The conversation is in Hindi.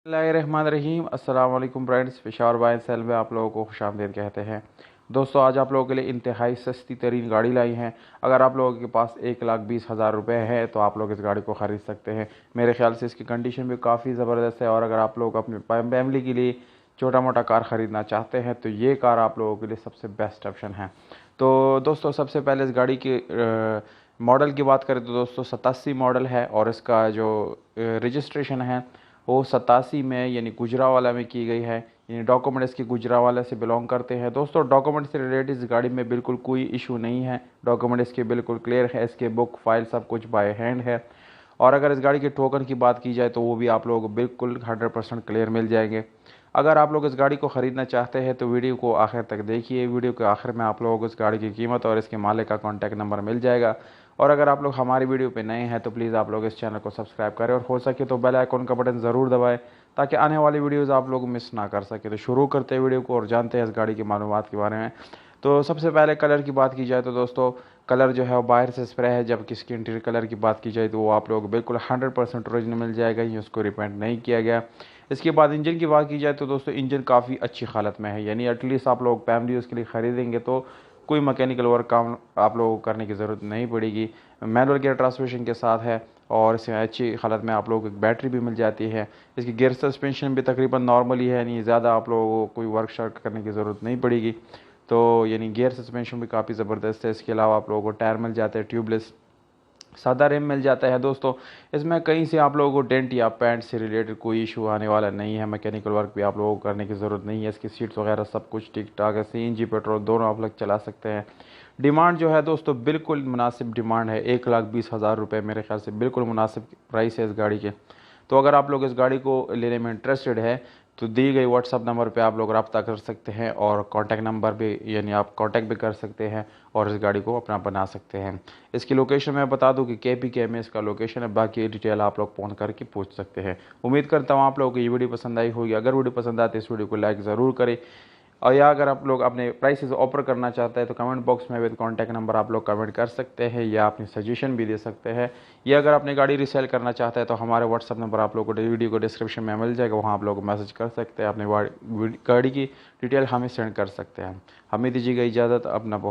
बिस्मिल्लाहिर्रहमानिर्रहीम अस्सलाम वालेकुम फ्रेंड्स, पेशावर बाय सेल में आप लोगों को खुशामदीद कहते हैं। दोस्तों, आज आप लोगों के लिए इंतहाई सस्ती तरीन गाड़ी लाई हैं। अगर आप लोगों के पास 1,20,000 रुपये है तो आप लोग इस गाड़ी को ख़रीद सकते हैं। मेरे ख्याल से इसकी कंडीशन भी काफ़ी ज़बरदस्त है और अगर आप लोग अपनी फैमिली के लिए छोटा मोटा कार ख़रीदना चाहते हैं तो ये कार आप लोगों के लिए सबसे बेस्ट ऑप्शन है। तो दोस्तों, सबसे पहले इस गाड़ी के मॉडल की बात करें तो दोस्तों 87 मॉडल है और इसका जो रजिस्ट्रेशन है वो 87 में यानी गुजरावाला में की गई है। यानी डॉक्यूमेंट इसके गुजरावाला से बिलोंग करते हैं। दोस्तों, डॉक्यूमेंट से रिलेटेड इस गाड़ी में बिल्कुल कोई इशू नहीं है। डॉक्यूमेंट इसके बिल्कुल क्लियर है। इसके बुक फाइल सब कुछ बाय हैंड है। और अगर इस गाड़ी के टोकन की बात की जाए तो वो भी आप लोगों को बिल्कुल 100% क्लियर मिल जाएंगे। अगर आप लोग इस गाड़ी को ख़रीदना चाहते हैं तो वीडियो को आखिर तक देखिए। वीडियो के आखिर में आप लोगों को इस गाड़ी की कीमत और इसके मालिक का कॉन्टैक्ट नंबर मिल जाएगा। और अगर आप लोग हमारी वीडियो पे नए हैं तो प्लीज़ आप लोग इस चैनल को सब्सक्राइब करें और हो सके तो बेल आइकन का बटन ज़रूर दबाएं ताकि आने वाली वीडियोज़ आप लोग मिस ना कर सके। तो शुरू करते हैं वीडियो को और जानते हैं इस गाड़ी की मालूमात के बारे में। तो सबसे पहले कलर की बात की जाए तो दोस्तों कलर जो है वो बाहर से स्प्रे है, जबकि इसकी इंटीरियर कलर की बात की जाए तो वो आप लोग बिल्कुल 100% ओरिजिनल मिल जाएगा। ये उसको रिपेंट नहीं किया गया। इसके बाद इंजन की बात की जाए तो दोस्तों इंजन काफ़ी अच्छी हालत में है। यानी एटलीस्ट आप लोग फैमिली उसके लिए ख़रीदेंगे तो कोई मैकेनिकल वर्क काम आप लोगों को करने की ज़रूरत नहीं पड़ेगी। मैनुअल गियर ट्रांसमिशन के साथ है और इसमें अच्छी हालत में आप लोगों को एक बैटरी भी मिल जाती है। इसकी गियर सस्पेंशन भी तकरीबन नॉर्मल ही है, नहीं ज़्यादा आप लोगों को कोई वर्क शर्क करने की ज़रूरत नहीं पड़ेगी। तो यानी गियर सस्पेंशन भी काफ़ी ज़बरदस्त है। इसके अलावा आप लोगों को टायर मिल जाते हैं ट्यूबलेस, सादा रिम मिल जाता है। दोस्तों, इसमें कहीं से आप लोगों को डेंट या पैंट से रिलेटेड कोई इशू आने वाला नहीं है। मैकेनिकल वर्क भी आप लोगों को करने की ज़रूरत नहीं है। इसकी सीट्स वगैरह सब कुछ ठीक ठाक है। सीएनजी पेट्रोल दोनों आप लोग चला सकते हैं। डिमांड जो है दोस्तों बिल्कुल मुनासिब डिमांड है। 1,20,000 रुपये मेरे ख्याल से बिल्कुल मुनासिब प्राइस है इस गाड़ी के। तो अगर आप लोग इस गाड़ी को लेने में इंटरेस्टेड है तो दी गई व्हाट्सअप नंबर पे आप लोग रब्ता कर सकते हैं और कॉन्टैक्ट नंबर भी यानी आप कॉन्टैक्ट भी कर सकते हैं और इस गाड़ी को अपना बना सकते हैं। इसकी लोकेशन मैं बता दूं कि KPK में इसका लोकेशन है। बाकी डिटेल आप लोग फ़ोन करके पूछ सकते हैं। उम्मीद करता हूँ आप लोगों को ये वीडियो पसंद आई होगी। अगर वीडियो पसंद आती है इस वीडियो को लाइक ज़रूर करें और या अगर आप लोग अपने प्राइसेस ऑफर करना चाहते हैं तो कमेंट बॉक्स में विद कॉन्टैक्ट नंबर आप लोग कमेंट कर सकते हैं या अपनी सजेशन भी दे सकते हैं। या अगर अपनी गाड़ी रीसेल करना चाहते हैं तो हमारे व्हाट्सअप नंबर आप लोग को वीडियो को डिस्क्रिप्शन में मिल जाएगा, वहाँ आप लोग मैसेज कर सकते हैं। अपनी गाड़ी की डिटेल हमें सेंड कर सकते हैं। हमें दीजिएगा इजाज़त। अपना